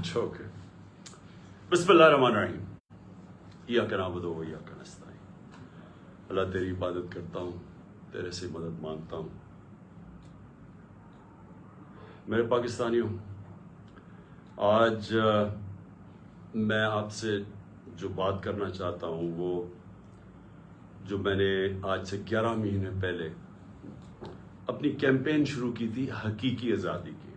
اچھا اوکے. بسم اللہ الرحمن الرحیم. ایاک نعبد و ایاک نستعین. اللہ تیری عبادت کرتا ہوں, تیرے سے مدد مانگتا ہوں. میرے پاکستانیوں, آج میں آپ سے جو بات کرنا چاہتا ہوں وہ جو میں نے آج سے 11 مہینے پہلے اپنی کیمپین شروع کی تھی حقیقی آزادی کی.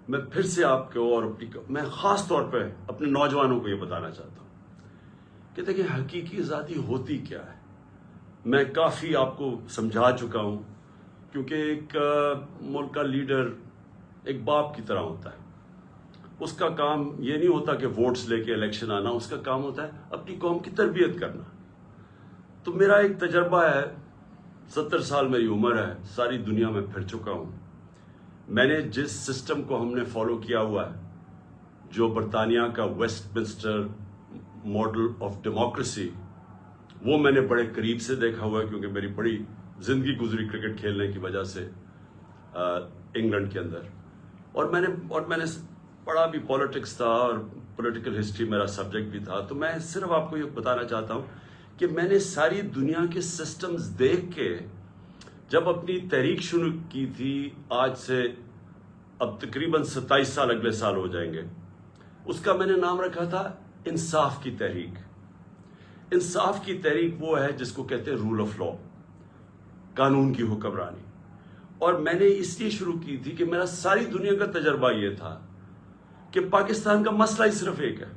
میں پھر سے آپ کو اور میں خاص طور پہ اپنے نوجوانوں کو یہ بتانا چاہتا ہوں کہ دیکھیں حقیقی آزادی ہوتی کیا ہے. میں کافی آپ کو سمجھا چکا ہوں, کیونکہ ایک ملک کا لیڈر ایک باپ کی طرح ہوتا ہے. اس کا کام یہ نہیں ہوتا کہ ووٹس لے کے الیکشن آنا, اس کا کام ہوتا ہے اپنی قوم کی تربیت کرنا. تو میرا ایک تجربہ ہے, 70 سال میری عمر ہے, ساری دنیا میں پھر چکا ہوں. میں نے جس سسٹم کو ہم نے فالو کیا ہوا ہے, جو برطانیہ کا Westminster model of democracy, وہ میں نے بڑے قریب سے دیکھا ہوا ہے, کیونکہ میری بڑی زندگی گزری کرکٹ کھیلنے کی وجہ سے انگلینڈ کے اندر. اور میں نے پڑھا بھی پالیٹکس تھا اور پولیٹیکل ہسٹری میرا سبجیکٹ بھی تھا. تو میں صرف آپ کو یہ بتانا چاہتا ہوں کہ میں نے ساری دنیا کے سسٹمز دیکھ کے جب اپنی تحریک شروع کی تھی, آج سے اب تقریباً 27 سال اگلے سال ہو جائیں گے, اس کا میں نے نام رکھا تھا انصاف کی تحریک. انصاف کی تحریک وہ ہے جس کو کہتے ہیں رول آف لا, قانون کی حکمرانی. اور میں نے اس لیے شروع کی تھی کہ میرا ساری دنیا کا تجربہ یہ تھا کہ پاکستان کا مسئلہ ہی صرف ایک ہے,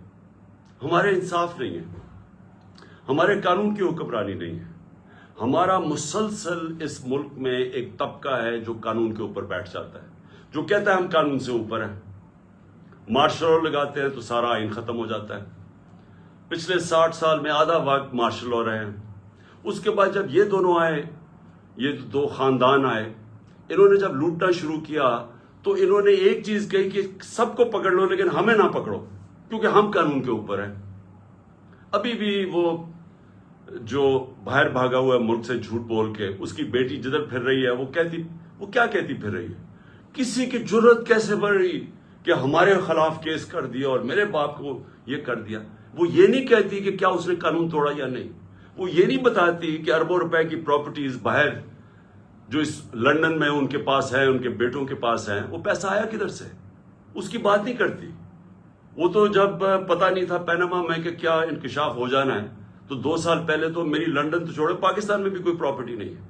ہمارے انصاف نہیں ہے, ہمارے قانون کی حکمرانی نہیں ہے. ہمارا مسلسل اس ملک میں ایک طبقہ ہے جو قانون کے اوپر بیٹھ جاتا ہے, جو کہتا ہے ہم قانون سے اوپر ہیں. مارشل لا لگاتے ہیں تو سارا آئین ختم ہو جاتا ہے. پچھلے 60 سال میں آدھا وقت مارشل لا رہے ہیں. اس کے بعد جب یہ دونوں آئے, یہ دو خاندان آئے, انہوں نے جب لوٹنا شروع کیا تو انہوں نے ایک چیز کہی کہ سب کو پکڑ لو لیکن ہمیں نہ پکڑو, کیونکہ ہم قانون کے اوپر ہیں. ابھی بھی وہ جو باہر بھاگا ہوا ہے ملک سے جھوٹ بول کے, اس کی بیٹی جدھر پھر رہی ہے وہ کیا کہتی پھر رہی ہے, کسی کی جرت کیسے بڑھ رہی کہ ہمارے خلاف کیس کر دیا اور میرے باپ کو یہ کر دیا. وہ یہ نہیں کہتی کہ کیا اس نے قانون توڑا یا نہیں. وہ یہ نہیں بتاتی کہ اربوں روپے کی پراپرٹیز باہر جو اس لندن میں ان کے پاس ہے, ان کے بیٹوں کے پاس ہیں, وہ پیسہ آیا کدھر سے, اس کی بات نہیں کرتی. وہ تو جب پتہ نہیں تھا پیناما میں کہ کیا انکشاف ہو جانا ہے, تو 2 سال پہلے تو میری لندن تو چھوڑے پاکستان میں بھی کوئی پراپرٹی نہیں ہے.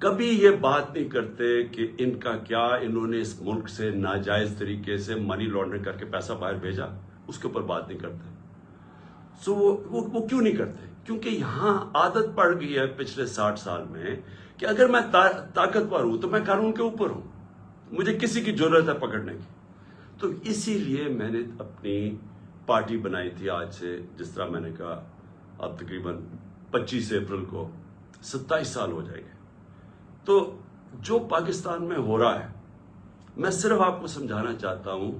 کبھی یہ بات نہیں کرتے کہ ان کا کیا, انہوں نے اس ملک سے ناجائز طریقے سے منی لانڈرنگ کر کے پیسہ باہر بھیجا, اس کے اوپر بات نہیں کرتے. سو وہ کیوں نہیں کرتے؟ کیونکہ یہاں عادت پڑ گئی ہے پچھلے 60 سال میں کہ اگر میں طاقتور ہوں تو میں قانون کے اوپر ہوں, مجھے کسی کی ضرورت ہے پکڑنے کی. تو اسی لیے میں نے اپنی پارٹی بنائی تھی. آج سے جس طرح میں نے کہا اب تقریباً 25 اپریل کو 27 سال ہو جائیں گے. تو جو پاکستان میں ہو رہا ہے, میں صرف آپ کو سمجھانا چاہتا ہوں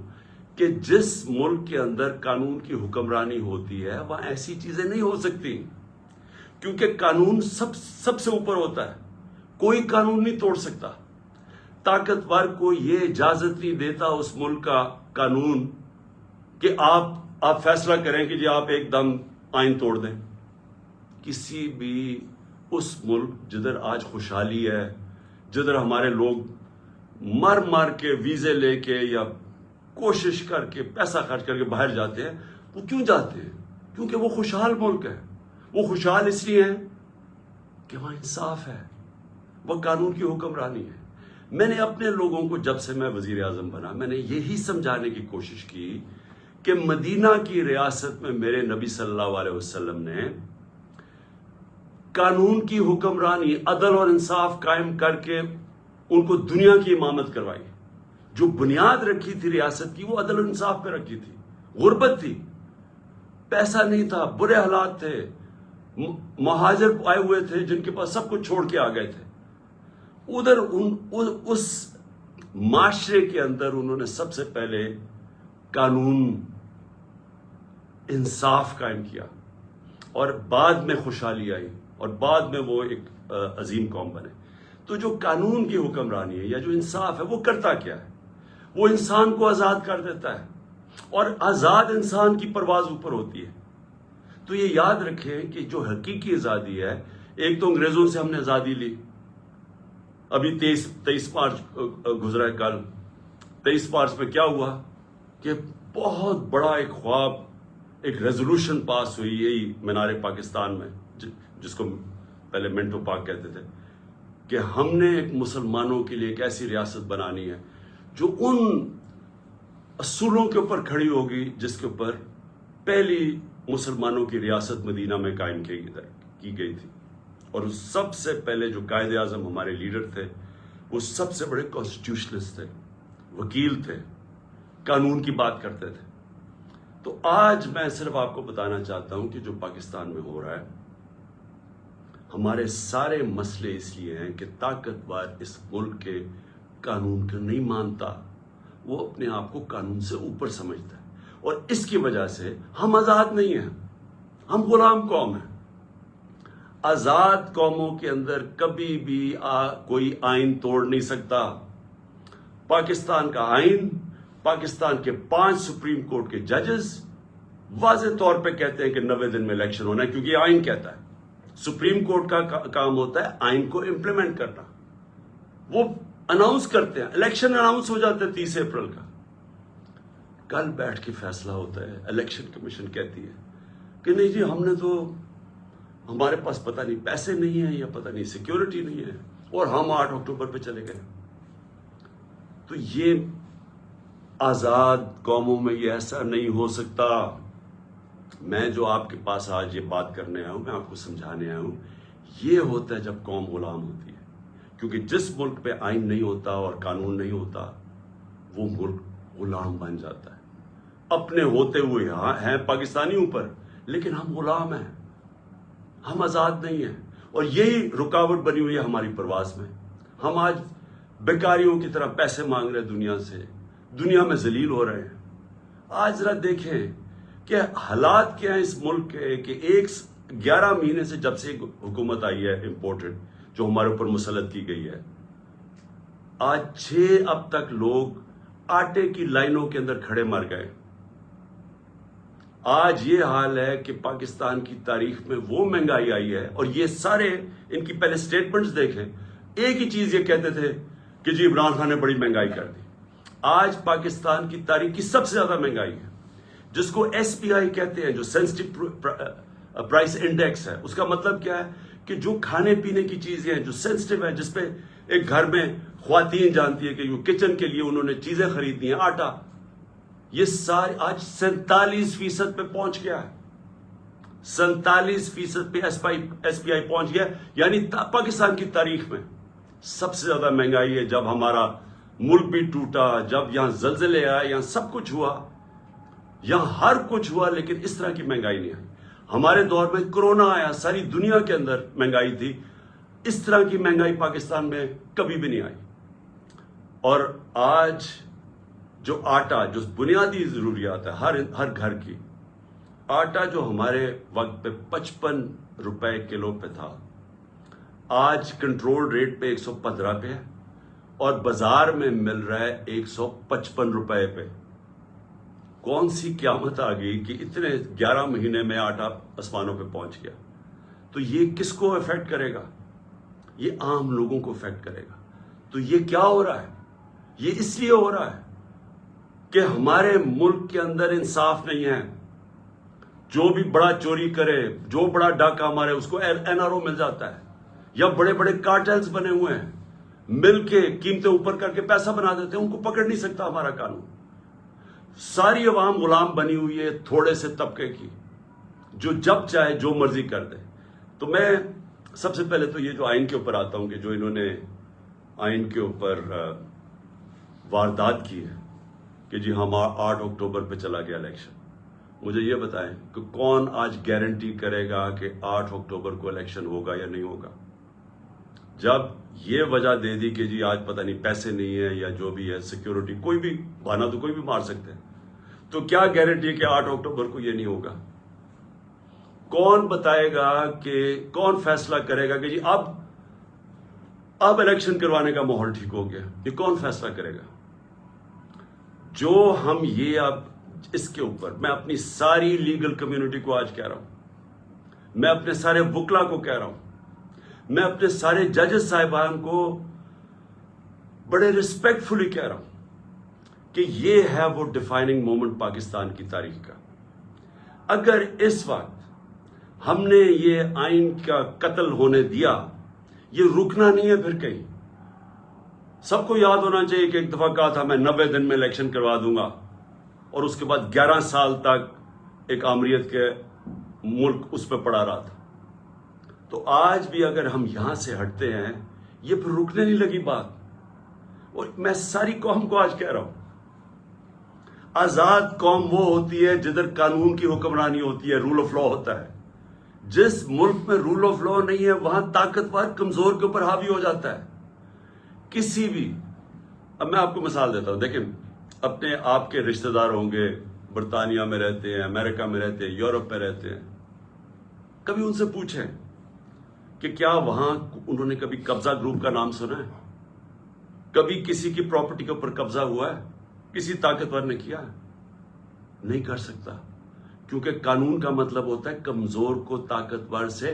کہ جس ملک کے اندر قانون کی حکمرانی ہوتی ہے وہاں ایسی چیزیں نہیں ہو سکتی, کیونکہ قانون سب سے اوپر ہوتا ہے. کوئی قانون نہیں توڑ سکتا. طاقتور کو یہ اجازت نہیں دیتا اس ملک کا قانون کہ آپ فیصلہ کریں کہ جی آپ ایک دم آئین توڑ دیں. کسی بھی اس ملک جدھر آج خوشحالی ہے, جدھر ہمارے لوگ مر کے ویزے لے کے یا کوشش کر کے پیسہ خرچ کر کے باہر جاتے ہیں, وہ کیوں جاتے ہیں؟ کیونکہ وہ خوشحال ملک ہے. وہ خوشحال اس لیے ہیں کہ وہاں انصاف ہے, وہ قانون کی حکمرانی ہے. میں نے اپنے لوگوں کو جب سے میں وزیر اعظم بنا, میں نے یہی سمجھانے کی کوشش کی کہ مدینہ کی ریاست میں میرے نبی صلی اللہ علیہ وسلم نے قانون کی حکمرانی, عدل اور انصاف قائم کر کے ان کو دنیا کی امامت کروائی. جو بنیاد رکھی تھی ریاست کی وہ عدل اور انصاف پہ رکھی تھی. غربت تھی, پیسہ نہیں تھا, برے حالات تھے, مہاجر آئے ہوئے تھے جن کے پاس سب کچھ چھوڑ کے آ گئے تھے. ادھر اس معاشرے کے اندر انہوں نے سب سے پہلے قانون انصاف قائم کیا, اور بعد میں خوشحالی آئی, اور بعد میں وہ ایک عظیم قوم بنے. تو جو قانون کی حکمرانی ہے یا جو انصاف ہے وہ کرتا کیا ہے؟ وہ انسان کو آزاد کر دیتا ہے، اور آزاد انسان کی پرواز اوپر ہوتی ہے۔ تو یہ یاد رکھیں کہ جو حقیقی آزادی ہے، ایک تو انگریزوں سے ہم نے آزادی لی، ابھی 23 مارچ گزرا ہے کل، 23 مارچ میں کیا ہوا کہ بہت بڑا ایک خواب، ایک ریزولوشن پاس ہوئی یہی مینار پاکستان میں، جس کو پہلے منٹو پاک کہتے تھے، کہ ہم نے ایک مسلمانوں کے لیے ایک ایسی ریاست بنانی ہے جو ان اصولوں کے اوپر کھڑی ہوگی جس کے اوپر پہلی مسلمانوں کی ریاست مدینہ میں قائم کی گئی تھی۔ اور سب سے پہلے جو قائد اعظم ہمارے لیڈر تھے، وہ سب سے بڑے کانسٹیٹیوشنسٹ تھے، وکیل تھے، قانون کی بات کرتے تھے۔ تو آج میں صرف آپ کو بتانا چاہتا ہوں کہ جو پاکستان میں ہو رہا ہے، ہمارے سارے مسئلے اس لیے ہیں کہ طاقتور اس ملک کے قانون کو نہیں مانتا، وہ اپنے آپ کو قانون سے اوپر سمجھتا ہے، اور اس کی وجہ سے ہم آزاد نہیں ہیں، ہم غلام قوم ہیں۔ آزاد قوموں کے اندر کبھی بھی کوئی آئین توڑ نہیں سکتا۔ پاکستان کا آئین، پاکستان کے 5 سپریم کورٹ کے ججز واضح طور پہ کہتے ہیں کہ 90 دن میں الیکشن ہونا ہے، کیونکہ یہ آئین کہتا ہے۔ سپریم کورٹ کا کام ہوتا ہے آئین کو امپلیمنٹ کرنا۔ وہ اناؤنس کرتے ہیں، الیکشن اناؤنس ہو جاتا ہے 30 اپریل کا، کل بیٹھ کے فیصلہ ہوتا ہے۔ الیکشن کمیشن کہتی ہے کہ نہیں جی، ہم نے تو، ہمارے پاس پتہ نہیں پیسے نہیں ہیں یا پتہ نہیں سیکیورٹی نہیں ہے، اور ہم 8 اکتوبر پہ چلے گئے۔ تو یہ آزاد قوموں میں یہ ایسا نہیں ہو سکتا۔ میں جو آپ کے پاس آج یہ بات کرنے آیا ہوں، میں آپ کو سمجھانے آیا ہوں، یہ ہوتا ہے جب قوم غلام ہوتی ہے، کیونکہ جس ملک پہ آئین نہیں ہوتا اور قانون نہیں ہوتا، وہ ملک غلام بن جاتا ہے۔ اپنے ہوتے ہوئے ہیں پاکستانی اوپر، لیکن ہم غلام ہیں، ہم آزاد نہیں ہیں، اور یہی رکاوٹ بنی ہوئی ہے ہماری پرواز میں۔ ہم آج بیکاریوں کی طرح پیسے مانگ رہے ہیں دنیا سے، دنیا میں ذلیل ہو رہے ہیں۔ آج ذرا دیکھیں کہ حالات کیا ہیں اس ملک کے، کہ 11 مہینے سے جب سے حکومت آئی ہے امپورٹڈ، جو ہمارے اوپر مسلط کی گئی ہے، آج 6 اب تک لوگ آٹے کی لائنوں کے اندر کھڑے مر گئے۔ آج یہ حال ہے کہ پاکستان کی تاریخ میں وہ مہنگائی آئی ہے، اور یہ سارے ان کی پہلے سٹیٹمنٹس دیکھیں، ایک ہی چیز یہ کہتے تھے کہ جی عمران خان نے بڑی مہنگائی کر دی۔ آج پاکستان کی تاریخ کی سب سے زیادہ مہنگائی ہے، جس کو SPI کہتے ہیں، جو سینسٹیو پرائس انڈیکس ہے۔ اس کا مطلب کیا ہے کہ جو کھانے پینے کی چیزیں ہیں جو سینسٹیو ہیں، جس پہ ایک گھر میں خواتین جانتی ہے کہ جو کچن کے لیے انہوں نے چیزیں خریدنی ہیں، آٹا، یہ سارے آج 47% پہ پہنچ گیا ہے۔ 47% پہ SPI پہنچ گیا، یعنی پاکستان کی تاریخ میں سب سے زیادہ مہنگائی ہے۔ جب ہمارا ملک بھی ٹوٹا، جب یہاں زلزلے آئے، یہاں سب کچھ ہوا، یہاں ہر کچھ ہوا، لیکن اس طرح کی مہنگائی نہیں آئی۔ ہمارے دور میں کرونا آیا، ساری دنیا کے اندر مہنگائی تھی، اس طرح کی مہنگائی پاکستان میں کبھی بھی نہیں آئی۔ اور آج جو آٹا، جو بنیادی ضروریات ہے ہر گھر کی، آٹا جو ہمارے وقت پہ 55 روپے کلو پہ تھا، آج کنٹرول ریٹ پہ 115 پہ ہے، اور بازار میں مل رہا ہے 155 روپے پہ۔ کون سی قیامت آ گئی کہ اتنے 11 مہینے میں آٹا آسمانوں پہ پہنچ گیا؟ تو یہ کس کو افیکٹ کرے گا؟ یہ عام لوگوں کو افیکٹ کرے گا۔ تو یہ کیا ہو رہا ہے؟ یہ اس لیے ہو رہا ہے کہ ہمارے ملک کے اندر انصاف نہیں ہے۔ جو بھی بڑا چوری کرے، جو بڑا ڈاکہ مارے، اس کو NRO مل جاتا ہے، یا بڑے بڑے کارٹلز بنے ہوئے ہیں، مل کے قیمتیں اوپر کر کے پیسہ بنا دیتے ہیں، ان کو پکڑ نہیں سکتا ہمارا قانون۔ ساری عوام غلام بنی ہوئی ہے تھوڑے سے طبقے کی، جو جب چاہے جو مرضی کر دے۔ تو میں سب سے پہلے تو یہ جو آئین کے اوپر آتا ہوں، کہ جو انہوں نے آئین کے اوپر واردات کی ہے کہ جی ہم 8 اکتوبر پہ چلا گیا الیکشن، مجھے یہ بتائیں کہ کون آج گارنٹی کرے گا کہ 8 اکتوبر کو الیکشن ہوگا یا نہیں ہوگا؟ جب یہ وجہ دے دی کہ جی آج پتہ نہیں پیسے نہیں ہے یا جو بھی ہے، سیکیورٹی، کوئی بھی بہانہ تو کوئی بھی مار سکتے ہیں، تو کیا گارنٹی ہے کہ 8 اکتوبر کو یہ نہیں ہوگا؟ کون بتائے گا کہ کون فیصلہ کرے گا کہ جی اب الیکشن کروانے کا ماحول ٹھیک ہو گیا؟ یہ کون فیصلہ کرے گا؟ جو ہم یہ اب اس کے اوپر میں اپنی ساری لیگل کمیونٹی کو آج کہہ رہا ہوں، میں اپنے سارے وکلا کو کہہ رہا ہوں، میں اپنے سارے ججز صاحبان کو بڑے ریسپیکٹ فلی کہہ رہا ہوں کہ یہ ہے وہ ڈیفائننگ مومنٹ پاکستان کی تاریخ کا۔ اگر اس وقت ہم نے یہ آئین کا قتل ہونے دیا، یہ رکنا نہیں ہے پھر کہیں۔ سب کو یاد ہونا چاہیے کہ ایک دفعہ کہا تھا میں 90 دن میں الیکشن کروا دوں گا، اور اس کے بعد 11 سال تک ایک آمریت کے ملک اس پہ پڑا رہا تھا۔ تو آج بھی اگر ہم یہاں سے ہٹتے ہیں، یہ پھر رکنے نہیں لگی بات۔ اور میں ساری قوم کو آج کہہ رہا ہوں، آزاد قوم وہ ہوتی ہے جدھر قانون کی حکمرانی ہوتی ہے، رول آف لا ہوتا ہے۔ جس ملک میں رول آف لا نہیں ہے، وہاں طاقتور کمزور کے اوپر حاوی ہو جاتا ہے۔ کسی بھی، اب میں آپ کو مثال دیتا ہوں، دیکھیں اپنے آپ کے رشتہ دار ہوں گے، برطانیہ میں رہتے ہیں، امریکہ میں رہتے ہیں، یورپ میں رہتے ہیں، کبھی ان سے پوچھیں کہ کیا وہاں انہوں نے کبھی قبضہ گروپ کا نام سنا ہے؟ کبھی کسی کی پراپرٹی کے اوپر قبضہ ہوا ہے؟ کسی طاقتور نے کیا ہے؟ نہیں کر سکتا، کیونکہ قانون کا مطلب ہوتا ہے کمزور کو طاقتور سے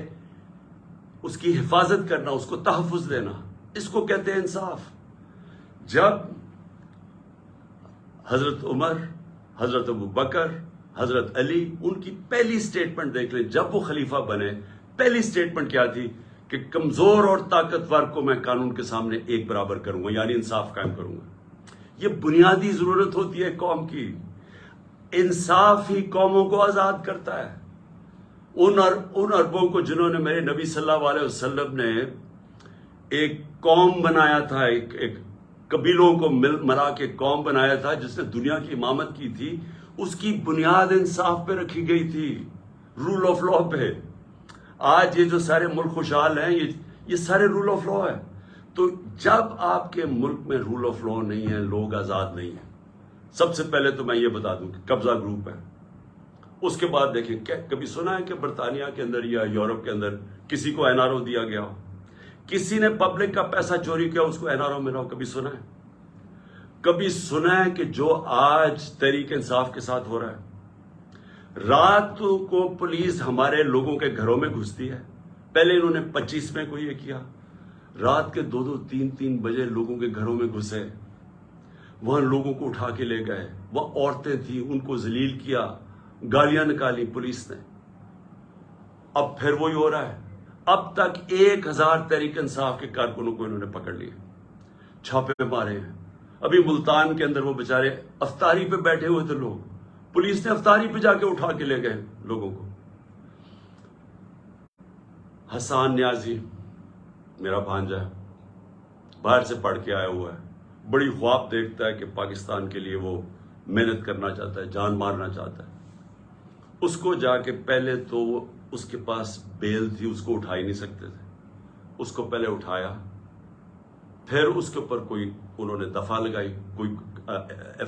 اس کی حفاظت کرنا، اس کو تحفظ دینا۔ اس کو کہتے ہیں انصاف۔ جب حضرت عمر، حضرت ابو بکر، حضرت علی، ان کی پہلی سٹیٹمنٹ دیکھ لیں، جب وہ خلیفہ بنے پہلی سٹیٹمنٹ کیا تھی کہ کمزور اور طاقتور کو میں قانون کے سامنے ایک برابر کروں گا، یعنی انصاف قائم کروں گا۔ یہ بنیادی ضرورت ہوتی ہے قوم کی۔ انصاف ہی قوموں کو آزاد کرتا ہے۔ ان اربوں کو جنہوں نے میرے نبی صلی اللہ علیہ وسلم نے ایک قوم بنایا تھا، ایک قبیلوں کو ملا کے قوم بنایا تھا جس نے دنیا کی امامت کی تھی، اس کی بنیاد انصاف پہ رکھی گئی تھی، رول آف لا پہ۔ آج یہ جو سارے ملک خوشحال ہیں، یہ سارے رول آف لا ہے۔ تو جب آپ کے ملک میں رول آف لا نہیں ہے، لوگ آزاد نہیں ہیں۔ سب سے پہلے تو میں یہ بتا دوں کہ قبضہ گروپ ہے۔ اس کے بعد دیکھیں، کبھی سنا ہے کہ برطانیہ کے اندر یا یورپ کے اندر کسی کو NRO دیا گیا ہو؟ کسی نے پبلک کا پیسہ چوری کیا، اس کو NRO ملا ہو؟ کبھی سنا ہے؟ کبھی سنا ہے کہ جو آج تحریک انصاف کے ساتھ ہو رہا ہے؟ رات کو پولیس ہمارے لوگوں کے گھروں میں گھستی ہے۔ پہلے انہوں نے 25 میں کو یہ کیا، رات کے 2-2, 3-3 بجے لوگوں کے گھروں میں گھسے، وہاں لوگوں کو اٹھا کے لے گئے، وہ عورتیں تھیں، ان کو ذلیل کیا، گالیاں نکالی پولیس نے۔ اب پھر وہی ہو رہا ہے۔ اب تک 1000 تحریک انصاف کے کارکنوں کو انہوں نے پکڑ لیا، چھاپے مارے ہیں۔ ابھی ملتان کے اندر وہ بیچارے افطاری پہ بیٹھے ہوئے تھے لوگ، پولیس نے افطاری پہ جا کے اٹھا کے لے گئے لوگوں کو۔ حسان نیازی میرا بھانجا ہے، باہر سے پڑھ کے آیا ہوا ہے، بڑی خواب دیکھتا ہے کہ پاکستان کے لیے وہ محنت کرنا چاہتا ہے، جان مارنا چاہتا ہے۔ اس کو جا کے پہلے تو اس کے پاس بیل تھی، اس کو اٹھا ہی نہیں سکتے تھے، اس کو پہلے اٹھایا، پھر اس کے اوپر کوئی انہوں نے دفعہ لگائی، کوئی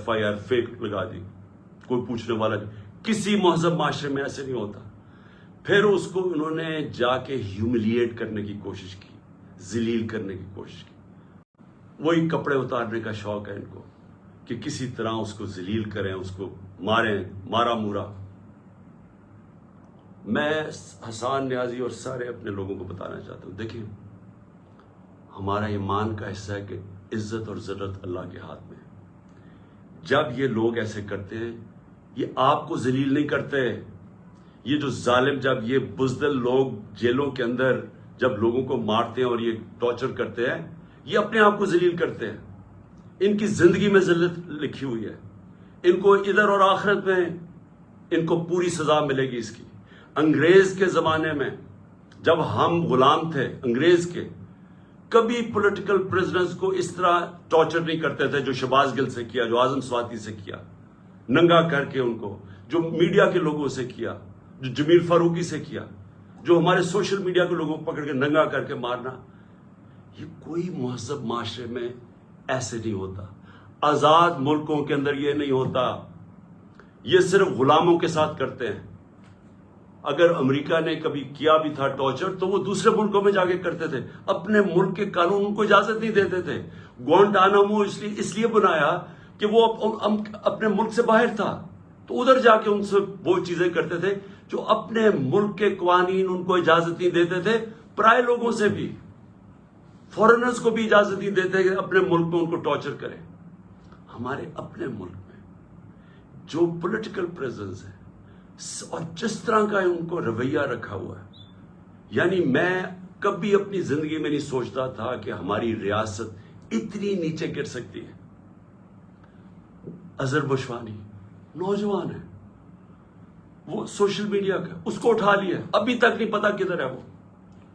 FIR فیک لگا دی، کوئی پوچھنے والا نہیں۔ کسی مہذب معاشرے میں ایسے نہیں ہوتا۔ پھر اس کو انہوں نے جا کے ہیوملیٹ کرنے کی کوشش کی، ذلیل کرنے کی کوشش کی۔ وہی کپڑے اتارنے کا شوق ہے ان کو کہ کسی طرح اس کو ذلیل کریں، اس کو ماریں، مارا مورا۔ میں حسان نیازی اور سارے اپنے لوگوں کو بتانا چاہتا ہوں، دیکھیں ہمارا ایمان کا حصہ ہے کہ عزت اور ذلت اللہ کے ہاتھ میں ہے۔ جب یہ لوگ ایسے کرتے ہیں، یہ آپ کو ذلیل نہیں کرتے۔ یہ جو ظالم، جب یہ بزدل لوگ جیلوں کے اندر جب لوگوں کو مارتے ہیں اور یہ ٹارچر کرتے ہیں، یہ اپنے آپ کو ذلیل کرتے ہیں۔ ان کی زندگی میں ذلت لکھی ہوئی ہے، ان کو ادھر اور آخرت میں ان کو پوری سزا ملے گی اس کی۔ انگریز کے زمانے میں جب ہم غلام تھے انگریز کے، کبھی پولیٹیکل پرزنرز کو اس طرح ٹارچر نہیں کرتے تھے جو شہباز گل سے کیا، جو اعظم سواتی سے کیا، ننگا کر کے ان کو، جو میڈیا کے لوگوں سے کیا، جو جمیل فاروقی سے کیا، جو ہمارے سوشل میڈیا کے لوگوں کو پکڑ کے ننگا کر کے مارنا۔ یہ کوئی مہذب معاشرے میں ایسے نہیں ہوتا، آزاد ملکوں کے اندر یہ نہیں ہوتا۔ یہ صرف غلاموں کے ساتھ کرتے ہیں۔ اگر امریکہ نے کبھی کیا بھی تھا ٹارچر تو وہ دوسرے ملکوں میں جا کے کرتے تھے، اپنے ملک کے قانون ان کو اجازت نہیں دیتے تھے۔ گوانٹانامو اس لیے بنایا کہ وہ اپنے ملک سے باہر تھا تو ادھر جا کے ان سے وہ چیزیں کرتے تھے جو اپنے ملک کے قوانین ان کو اجازت نہیں دیتے تھے، پرائے لوگوں سے بھی، فورنرز کو بھی اجازت نہیں دیتے کہ اپنے ملک میں ان کو ٹارچر کریں۔ ہمارے اپنے ملک میں جو پولیٹیکل پریزنس ہے اور جس طرح کا ان کو رویہ رکھا ہوا ہے، یعنی میں کبھی اپنی زندگی میں نہیں سوچتا تھا کہ ہماری ریاست اتنی نیچے گر سکتی ہے۔ اظہر بشوانی نوجوان ہے، وہ سوشل میڈیا کا، اس کو اٹھا لیا، ابھی تک نہیں پتا کدھر ہے وہ۔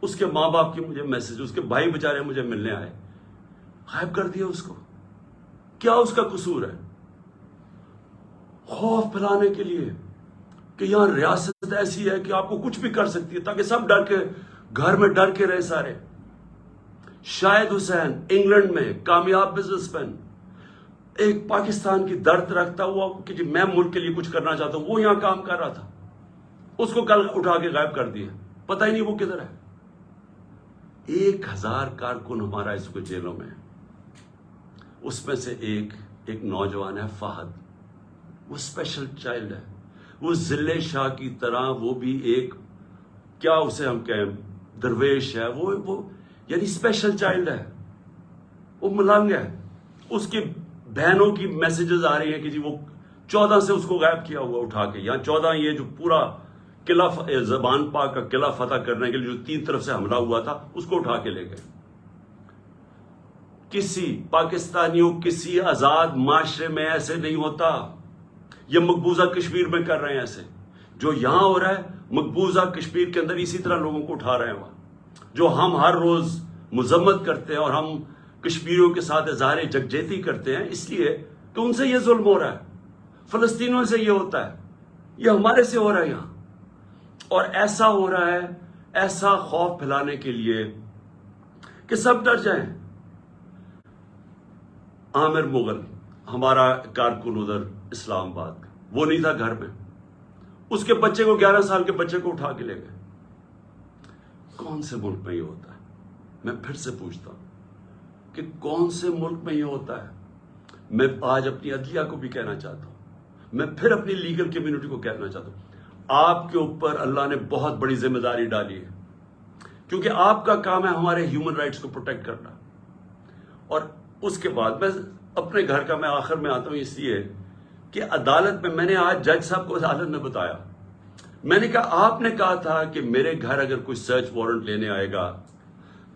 اس کے ماں باپ کی مجھے میسج، اس کے بھائی بےچارے مجھے ملنے آئے، غائب کر دیا اس کو۔ کیا اس کا قصور ہے؟ خوف پھیلانے کے لیے کہ یہاں ریاست ایسی ہے کہ آپ کو کچھ بھی کر سکتی ہے، تاکہ سب ڈر کے گھر میں ڈر کے رہے سارے۔ شاہد حسین انگلینڈ میں کامیاب بزنس مین، ایک پاکستان کی درد رکھتا ہوا کہ جی میں ملک کے لیے کچھ کرنا چاہتا ہوں، وہ یہاں کام کر رہا تھا، اس کو کل اٹھا کے غائب کر دیا، پتہ ہی نہیں وہ کدھر ہے۔ 1000 کارکن ہمارا اس کو جیلوں میں ہے، اس میں سے ایک نوجوان ہے فہد، وہ اسپیشل چائلڈ ہے، وہ ضلع شاہ کی طرح، وہ بھی ایک کیا اسے ہم کہیں درویش ہے، وہ یعنی اسپیشل چائلڈ ہے، وہ ملنگ ہے۔ اس کی بہنوں کی میسیجز آ رہی ہیں کہ جی وہ 14 سے اس کو غائب کیا ہوا اٹھا کے، یہاں 14 یہ جو پورا قلعہ زبان پاک کا قلعہ فتح کرنے کے لیے جو 3 طرف سے حملہ ہوا تھا اس کو اٹھا کے لے گئے۔ کسی پاکستانیوں کسی آزاد معاشرے میں ایسے نہیں ہوتا، یہ مقبوضہ کشمیر میں کر رہے ہیں ایسے، جو یہاں ہو رہا ہے مقبوضہ کشمیر کے اندر اسی طرح لوگوں کو اٹھا رہے ہیں وہاں، جو ہم ہر روز مذمت کرتے ہیں اور ہم کشمیریوں کے ساتھ اظہار یکجہتی کرتے ہیں اس لیے کہ ان سے یہ ظلم ہو رہا ہے، فلسطینیوں سے یہ ہوتا ہے، یہ ہمارے سے ہو رہا ہے یہاں، اور ایسا ہو رہا ہے ایسا خوف پھیلانے کے لیے کہ سب ڈر جائیں۔ عامر مغل ہمارا کارکن ادھر اسلام آباد کا، وہ نہیں تھا گھر میں، اس کے بچے کو 11 سال کے بچے کو اٹھا کے لے گئے۔ کون سے ملک میں یہ ہوتا ہے؟ میں پھر سے پوچھتا ہوں کہ کون سے ملک میں یہ ہوتا ہے؟ میں آج اپنی عدلیہ کو بھی کہنا چاہتا ہوں، میں پھر اپنی لیگل کمیونٹی کو کہنا چاہتا ہوں، آپ کے اوپر اللہ نے بہت بڑی ذمہ داری ڈالی ہے، کیونکہ آپ کا کام ہے ہمارے ہیومن رائٹس کو پروٹیکٹ کرنا۔ اور اس کے بعد میں اپنے گھر کا میں آخر میں آتا ہوں اس لیے کہ عدالت میں نے آج جج صاحب کو عدالت میں بتایا، میں نے کہا آپ نے کہا تھا کہ میرے گھر اگر کوئی سرچ وارنٹ لینے آئے گا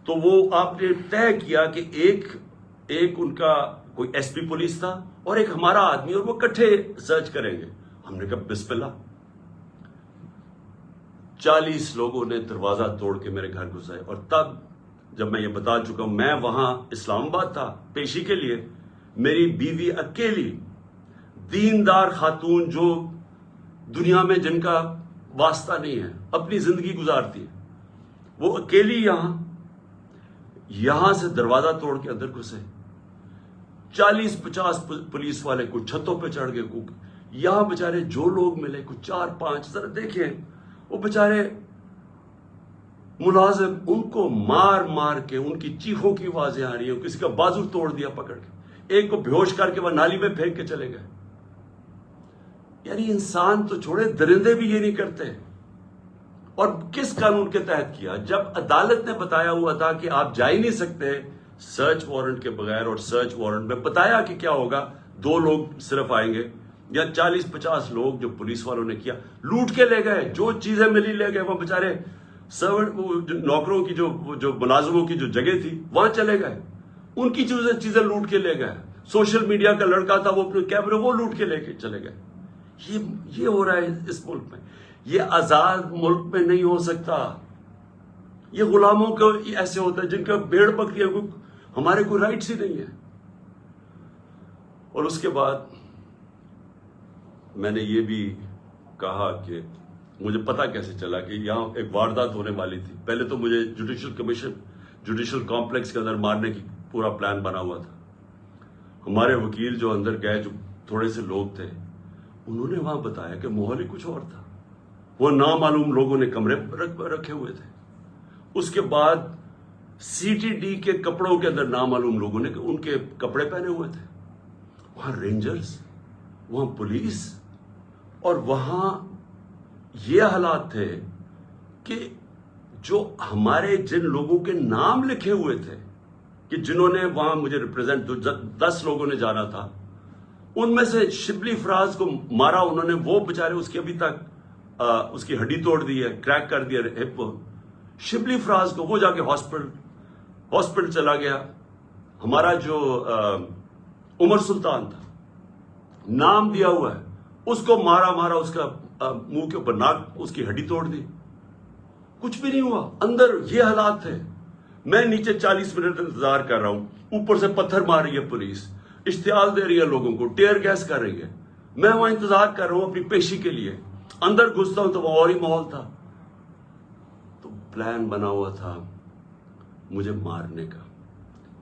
تو وہ آپ نے طے کیا کہ ایک ان کا کوئی ایس پی پولیس تھا اور ایک ہمارا آدمی، اور وہ اکٹھے سرچ کریں گے۔ ہم نے کہا بسم اللہ۔ 40 لوگوں نے دروازہ توڑ کے میرے گھر گھسائے، اور تب جب میں یہ بتا چکا ہوں، میں وہاں اسلام آباد تھا پیشی کے لیے، میری بیوی اکیلی دیندار خاتون جو دنیا میں جن کا واسطہ نہیں ہے، اپنی زندگی گزارتی ہے، وہ اکیلی یہاں سے دروازہ توڑ کے اندر گھسے۔ 40-50 پولیس والے کچھ چھتوں پہ چڑھ گئے، یہاں بےچارے جو لوگ ملے کچھ 4-5، ذرا دیکھیں وہ بےچارے ملازم، ان کو مار مار کے ان کی چیخوں کی آوازیں آ رہی ہیں، کسی کا بازو توڑ دیا پکڑ کے، ایک کو بیہوش کر کے وہ نالی میں پھینک کے چلے گئے۔ یعنی انسان تو چھوڑے، درندے بھی یہ نہیں کرتے۔ اور کس قانون کے تحت کیا؟ جب عدالت نے بتایا ہوا تھا کہ آپ جا ہی نہیں سکتے سرچ وارنٹ کے بغیر، اور سرچ وارنٹ میں بتایا کہ کیا ہوگا، 2 لوگ صرف آئیں گے یا 40-50 لوگ جو پولیس والوں نے کیا، لوٹ کے لے گئے، جو چیزیں ملی لے گئے، وہ بےچارے سرونٹ نوکروں کی جو ملازموں کی جو جگہ تھی وہاں چلے گئے، ان کی چیزیں لوٹ کے لے گئے۔ سوشل میڈیا کا لڑکا تھا، وہ اپنے کیمرے وہ لوٹ کے لے کے چلے گئے۔ یہ ہو رہا ہے اس ملک میں، یہ آزاد ملک میں نہیں ہو سکتا۔ یہ غلاموں کو ایسے ہوتا ہے جن کا بھیڑ بکریاں، ہمارے کوئی رائٹس ہی نہیں ہے۔ اور اس کے بعد میں نے یہ بھی کہا کہ مجھے پتا کیسے چلا کہ یہاں ایک واردات ہونے والی تھی۔ پہلے تو مجھے جوڈیشل کمپلیکس کے اندر مارنے کی پورا پلان بنا ہوا تھا۔ ہمارے وکیل جو اندر گئے، جو تھوڑے سے لوگ تھے، انہوں نے وہاں بتایا کہ ماحول ہی کچھ اور تھا، وہ نامعلوم لوگوں نے کمرے رکھے ہوئے تھے۔ اس کے بعد CTD کے کپڑوں کے اندر نامعلوم لوگوں نے ان کے کپڑے پہنے ہوئے تھے، وہاں رینجرز، وہاں پولیس، اور وہاں یہ حالات تھے کہ جو ہمارے جن لوگوں کے نام لکھے ہوئے تھے کہ جنہوں نے وہاں مجھے ریپرزینٹ 10 لوگوں نے جانا تھا، ان میں سے شبلی فراز کو مارا انہوں نے، وہ بےچارے اس کی ابھی تک اس کی ہڈی توڑ دی ہے، کریک کر دیا ہپ۔ شبلی فراز کو وہ جا کے ہاسپٹل چلا گیا۔ ہمارا جو عمر سلطان تھا، نام دیا ہوا ہے، اس کو مارا اس کا منہ کے اوپر ناک، اس کی ہڈی توڑ دی، کچھ بھی نہیں ہوا۔ اندر یہ حالات تھے، میں نیچے 40 منٹ انتظار کر رہا ہوں، اوپر سے پتھر مار رہی ہے پولیس، اشتعال دے رہی ہے لوگوں کو، ٹیئر گیس کر رہی ہے، میں وہاں انتظار کر رہا ہوں اپنی پیشی کے لیے۔ اندر گھستا ہوں تو وہ اور ہی ماحول تھا۔ تو پلان بنا ہوا تھا مجھے مارنے کا۔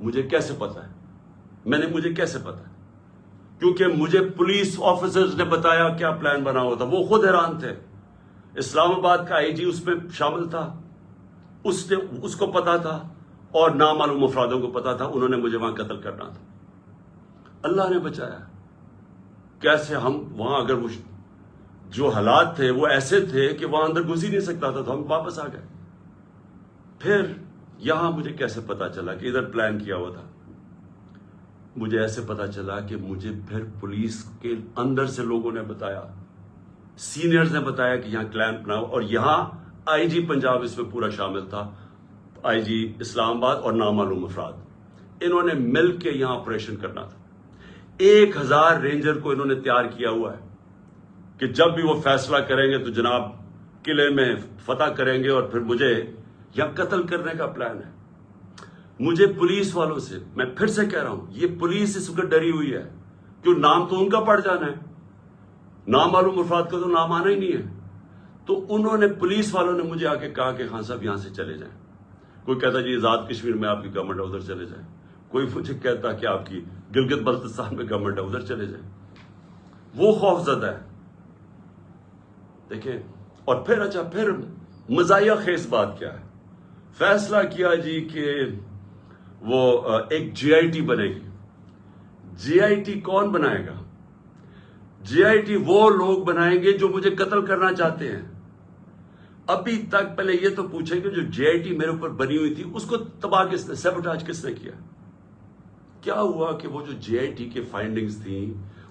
مجھے کیسے پتا ہے؟ مجھے کیسے پتا ہے؟ کیونکہ مجھے پولیس آفیسرز نے بتایا کیا پلان بنا ہوا تھا، وہ خود حیران تھے۔ اسلام آباد کا آئی جی اس میں شامل تھا، اس کو پتا تھا، اور نامعلوم افرادوں کو پتا تھا، انہوں نے مجھے وہاں قتل کرنا تھا۔ اللہ نے بچایا۔ کیسے ہم وہاں، اگر وہ جو حالات تھے وہ ایسے تھے کہ وہاں اندر گھس ہی نہیں سکتا تھا، تو ہم واپس آ گئے۔ پھر یہاں مجھے کیسے پتا چلا کہ ادھر پلان کیا ہوا تھا؟ مجھے ایسے پتا چلا کہ مجھے پھر پولیس کے اندر سے لوگوں نے بتایا، سینئرز نے بتایا کہ یہاں پلان بناؤ، اور یہاں آئی جی پنجاب اس میں پورا شامل تھا، آئی جی اسلام آباد اور نامعلوم افراد، انہوں نے مل کے یہاں آپریشن کرنا تھا۔ 1000 رینجر کو انہوں نے تیار کیا ہوا ہے کہ جب بھی وہ فیصلہ کریں گے تو جناب قلعے میں فتح کریں گے، اور پھر مجھے یہاں قتل کرنے کا پلان ہے۔ مجھے پولیس والوں سے، میں پھر سے کہہ رہا ہوں، یہ پولیس اس وقت ڈری ہوئی ہے، کیوں نام تو ان کا پڑ جانا ہے، نامعلوم افراد کا تو نام آنا ہی نہیں ہے۔ تو انہوں نے، پولیس والوں نے مجھے آ کے کہا کہ خان صاحب یہاں سے چلے جائیں۔ کوئی کہتا جی آزاد کشمیر میں آپ کی گورنمنٹ ہے، ادھر چلے جائیں۔ کوئی مجھے کہتا کہ آپ کی گلگت بلتستان میں گورنمنٹ ہے، ادھر چلے جائیں۔ وہ خوف زدہ ہے، دیکھیں۔ اور پھر مزاحیہ خیز بات کیا ہے؟ فیصلہ کیا جی کہ وہ ایک جے آئی ٹی بنے گی۔ جے آئی ٹی کون بنائے گا؟ جے آئی ٹی وہ لوگ بنائیں گے جو مجھے قتل کرنا چاہتے ہیں۔ ابھی تک پہلے یہ تو پوچھیں کہ جو جے آئی ٹی میرے اوپر بنی ہوئی تھی اس کو تباہ کس نے، سیبوٹاج کس نے کیا؟ کیا ہوا کہ وہ جو جے آئی ٹی کے فائنڈنگز تھیں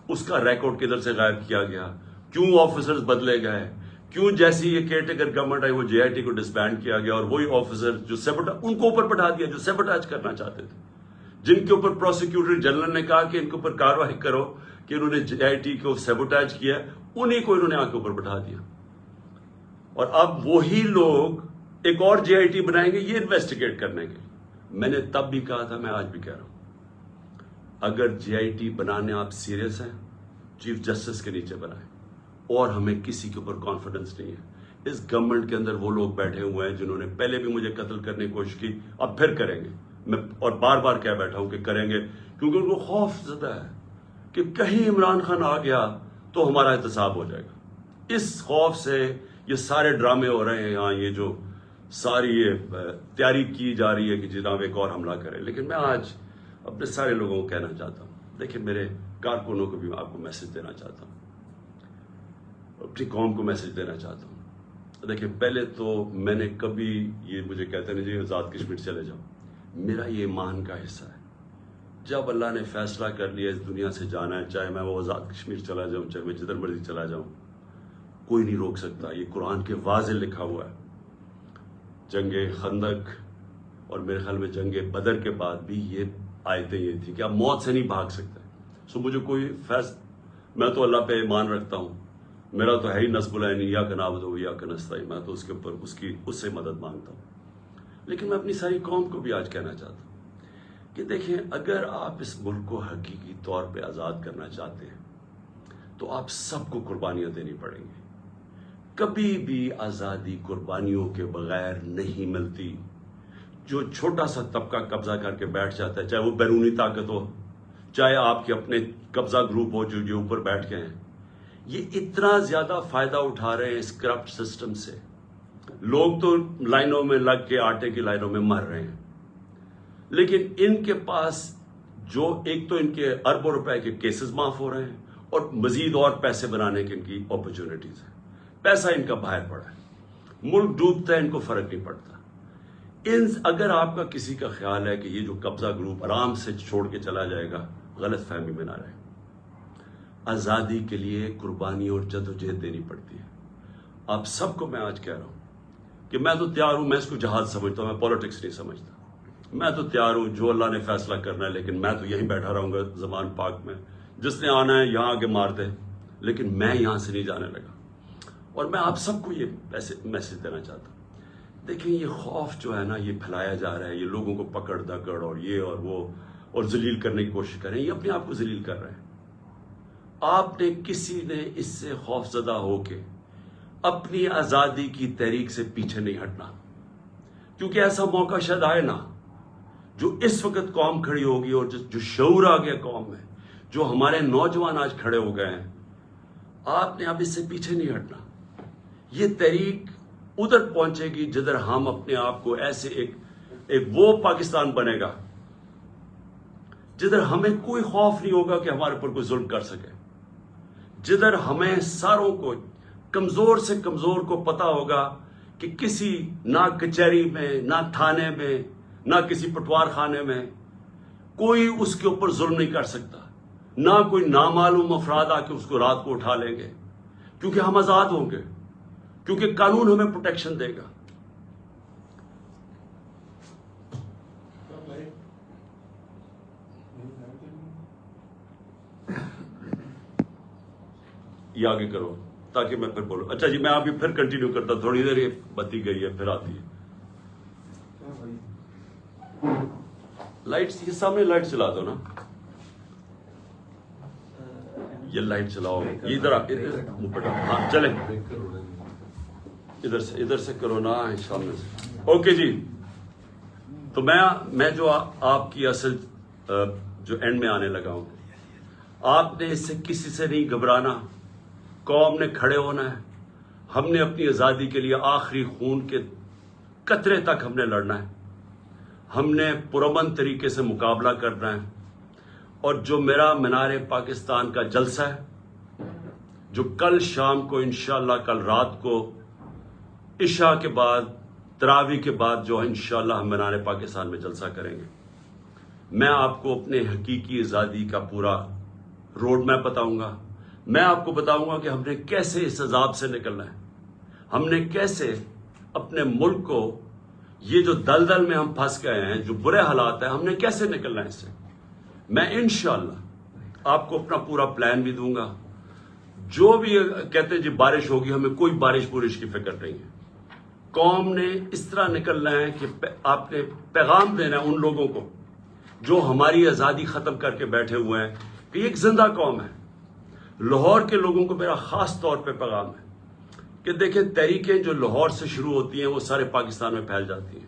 اس کا ریکارڈ کدھر سے غائب کیا گیا؟ کیوں آفیسرز بدلے گئے؟ کیوں جیسی یہ کیئر ٹیکر گورنمنٹ آئی وہ جے آئی ٹی کو ڈسبینڈ کیا گیا، اور وہی آفیسر جو ان کو اوپر بٹھا دیا جو سیبوٹاج کرنا چاہتے تھے، جن کے اوپر پروسیکیوٹر جنرل نے کہا کہ ان کے اوپر کاروائی کرو کہ انہوں نے جے آئی ٹی کو سیبوٹاج کیا، انہی کو انہوں نے آ کے اوپر بٹھا دیا۔ اور اب وہی لوگ ایک اور جے آئی ٹی بنائیں گے یہ انویسٹیگیٹ کرنے کے۔ میں نے تب بھی کہا تھا، میں آج بھی کہہ رہا ہوں، اگر جے آئی ٹی بنانے آپ سیریس ہیں، چیف جسٹس کے نیچے بنائیں، اور ہمیں کسی کے اوپر کانفیڈنس نہیں ہے۔ اس گورنمنٹ کے اندر وہ لوگ بیٹھے ہوئے ہیں جنہوں نے پہلے بھی مجھے قتل کرنے کی کوشش کی، اب پھر کریں گے، میں اور بار بار کہہ بیٹھا ہوں کہ کریں گے، کیونکہ ان کو خوف زدہ ہے کہ کہیں عمران خان آ گیا تو ہمارا احتساب ہو جائے گا۔ اس خوف سے یہ سارے ڈرامے ہو رہے ہیں یہاں، یہ جو ساری یہ تیاری کی جا رہی ہے کہ جناب ایک اور حملہ کرے۔ لیکن میں آج اپنے سارے لوگوں کو کہنا چاہتا ہوں، دیکھیں میرے کارکنوں کو بھی میں آپ کو میسج دینا چاہتا ہوں، اپنی قوم کو میسج دینا چاہتا ہوں۔ دیکھیں پہلے تو میں نے کبھی، یہ مجھے کہتے ہیں جی آزاد کشمیر چلے جاؤ، میرا یہ ایمان کا حصہ ہے، جب اللہ نے فیصلہ کر لیا اس دنیا سے جانا ہے، چاہے میں وہ آزاد کشمیر چلا جاؤں، چاہے میں جدھر مرضی چلا جاؤں، کوئی نہیں روک سکتا۔ یہ قرآن کے واضح لکھا ہوا ہے۔ جنگ خندق اور میرے خیال میں جنگ بدر کے بعد بھی یہ آیتیں یہ تھی کہ آپ موت سے نہیں بھاگ سکتے۔ سو مجھے کوئی میں تو اللہ پہ ایمان رکھتا ہوں، میرا تو ہے ہی نصب العین یا کا نعبد و یا کا نستعین، میں تو اس کے اوپر اس سے مدد مانگتا ہوں۔ لیکن میں اپنی ساری قوم کو بھی آج کہنا چاہتا ہوں کہ دیکھیں، اگر آپ اس ملک کو حقیقی طور پہ آزاد کرنا چاہتے ہیں تو آپ سب کو قربانیاں دینی پڑیں گی۔ کبھی بھی آزادی قربانیوں کے بغیر نہیں ملتی۔ جو چھوٹا سا طبقہ قبضہ کر کے بیٹھ جاتا ہے، چاہے وہ بیرونی طاقت ہو، چاہے آپ کے اپنے قبضہ گروپ ہو جو اوپر بیٹھ گئے ہیں، یہ اتنا زیادہ فائدہ اٹھا رہے ہیں اس کرپٹ سسٹم سے۔ لوگ تو لائنوں میں لگ کے آٹے کی لائنوں میں مر رہے ہیں، لیکن ان کے پاس جو ایک تو ان کے اربوں روپے کے کیسز معاف ہو رہے ہیں اور مزید اور پیسے بنانے کی ان کی اپرچونٹیز ہیں. پیسہ ان کا باہر پڑا ہے, ملک ڈوبتا ہے, ان کو فرق نہیں پڑتا. اگر آپ کا کسی کا خیال ہے کہ یہ جو قبضہ گروپ آرام سے چھوڑ کے چلا جائے گا, غلط فہمی میں نہ رہے. آزادی کے لیے قربانی اور جدوجہد دینی پڑتی ہے. آپ سب کو میں آج کہہ رہا ہوں کہ میں تو تیار ہوں, میں اس کو جہاد سمجھتا ہوں, میں پولیٹکس نہیں سمجھتا. میں تو تیار ہوں, جو اللہ نے فیصلہ کرنا ہے, لیکن میں تو یہیں بیٹھا رہوں گا زمان پاک میں. جس نے آنا ہے یہاں آگے مار دے, لیکن میں یہاں سے نہیں جانے لگا. اور میں آپ سب کو یہ میسج دینا چاہتا ہوں. دیکھیں, یہ خوف جو ہے نا, یہ پھیلایا جا رہا ہے, یہ لوگوں کو پکڑ دکڑ اور یہ اور وہ اور ذلیل کرنے کی کوشش کر رہے ہیں. یہ اپنے آپ کو ذلیل کر رہے ہیں. آپ نے کسی نے اس سے خوف زدہ ہو کے اپنی آزادی کی تحریک سے پیچھے نہیں ہٹنا, کیونکہ ایسا موقع شاید آئے نا جو اس وقت قوم کھڑی ہوگی اور جو شعور آ گیا قوم میں, جو ہمارے نوجوان آج کھڑے ہو گئے ہیں. آپ نے اب اس سے پیچھے نہیں ہٹنا. یہ تحریک ادھر پہنچے گی جدھر ہم اپنے آپ کو ایسے ایک وہ پاکستان بنے گا جدھر ہمیں کوئی خوف نہیں ہوگا کہ ہمارے اوپر کوئی ظلم کر سکے, جدھر ہمیں ساروں کو, کمزور سے کمزور کو پتا ہوگا کہ کسی نہ کچہری میں, نہ تھانے میں, نہ کسی پٹوار خانے میں کوئی اس کے اوپر ظلم نہیں کر سکتا. نہ کوئی نامعلوم افراد آ کے اس کو رات کو اٹھا لیں گے, کیونکہ ہم آزاد ہوں گے, کیونکہ قانون ہمیں پروٹیکشن دے گا. یہ آگے کرو تاکہ میں پھر بولوں. اچھا جی, میں ابھی پھر کنٹینیو کرتا ہوں, تھوڑی دیر یہ بتی گئی ہے پھر آتی ہے. لائٹس, یہ سامنے لائٹ چلا دو نا, یہ لائٹ چلاؤ, یہ ادھر ہاں چلے, ادھر سے کرو نا, سامنے سے. اوکے جی, تو میں جو آپ کی اصل جو اینڈ میں آنے لگا ہوں, آپ نے اس سے کسی سے نہیں گھبرانا. قوم نے کھڑے ہونا ہے. ہم نے اپنی آزادی کے لیے آخری خون کے قطرے تک ہم نے لڑنا ہے. ہم نے پرامن طریقے سے مقابلہ کرنا ہے. اور جو میرا مینار پاکستان کا جلسہ ہے, جو کل شام کو انشاءاللہ, کل رات کو عشاء کے بعد, تراویح کے بعد جو انشاءاللہ ہم مینار پاکستان میں جلسہ کریں گے, میں آپ کو اپنے حقیقی آزادی کا پورا روڈ میپ بتاؤں گا. میں آپ کو بتاؤں گا کہ ہم نے کیسے اس عذاب سے نکلنا ہے, ہم نے کیسے اپنے ملک کو, یہ جو دلدل میں ہم پھنس گئے ہیں, جو برے حالات ہیں, ہم نے کیسے نکلنا ہے اس سے. میں انشاءاللہ آپ کو اپنا پورا پلان بھی دوں گا. جو بھی کہتے ہیں جی بارش ہوگی, ہمیں کوئی بارش کی فکر نہیں ہے. قوم نے اس طرح نکلنا ہے کہ آپ نے پیغام دینا ہے ان لوگوں کو جو ہماری آزادی ختم کر کے بیٹھے ہوئے ہیں کہ یہ ایک زندہ قوم ہے. لاہور کے لوگوں کو میرا خاص طور پہ پیغام ہے کہ دیکھیں, تحریکیں جو لاہور سے شروع ہوتی ہیں وہ سارے پاکستان میں پھیل جاتی ہیں.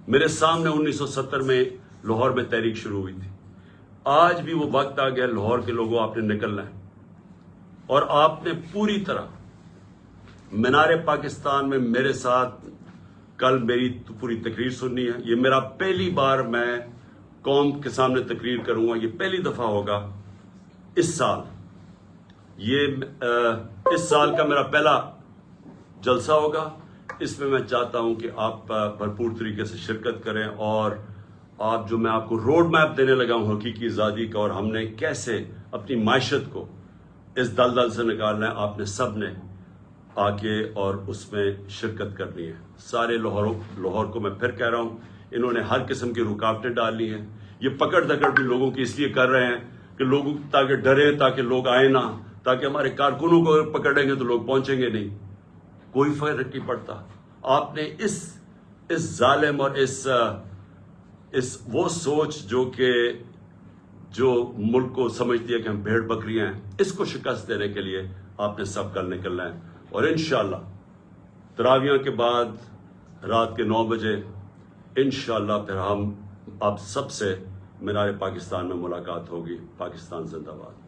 میرے سامنے 1970 میں لاہور میں تحریک شروع ہوئی تھی. آج بھی وہ وقت آ گیا, لاہور کے لوگوں آپ نے نکلنا ہے, اور آپ نے پوری طرح مینار پاکستان میں میرے ساتھ کل میری پوری تقریر سننی ہے. یہ میرا پہلی بار میں قوم کے سامنے تقریر کروں گا, یہ پہلی دفعہ ہوگا اس سال. یہ اس سال کا میرا پہلا جلسہ ہوگا. اس میں چاہتا ہوں کہ آپ بھرپور طریقے سے شرکت کریں, اور آپ جو میں آپ کو روڈ میپ دینے لگا ہوں حقیقی آزادی کا, اور ہم نے کیسے اپنی معیشت کو اس دلدل سے نکالنا ہے, آپ نے سب نے آ کے اور اس میں شرکت کرنی ہے. سارے لاہور کو میں پھر کہہ رہا ہوں, انہوں نے ہر قسم کی رکاوٹیں ڈالی ہیں. یہ پکڑ دکڑ بھی لوگوں کی اس لیے کر رہے ہیں کہ لوگ تاکہ ڈرے, تاکہ لوگ آئے نہ, تاکہ ہمارے کارکنوں کو پکڑیں گے تو لوگ پہنچیں گے نہیں. کوئی فرق نہیں پڑتا. آپ نے اس ظالم اور اس وہ سوچ جو ملک کو سمجھتی ہے کہ ہم بھیڑ بکریاں ہیں, اس کو شکست دینے کے لیے آپ نے سب کل نکلنا ہے. اور انشاءاللہ تراویح کے بعد رات کے 9 بجے انشاءاللہ پھر ہم آپ سب سے مینار پاکستان میں ملاقات ہوگی. پاکستان زندہ باد.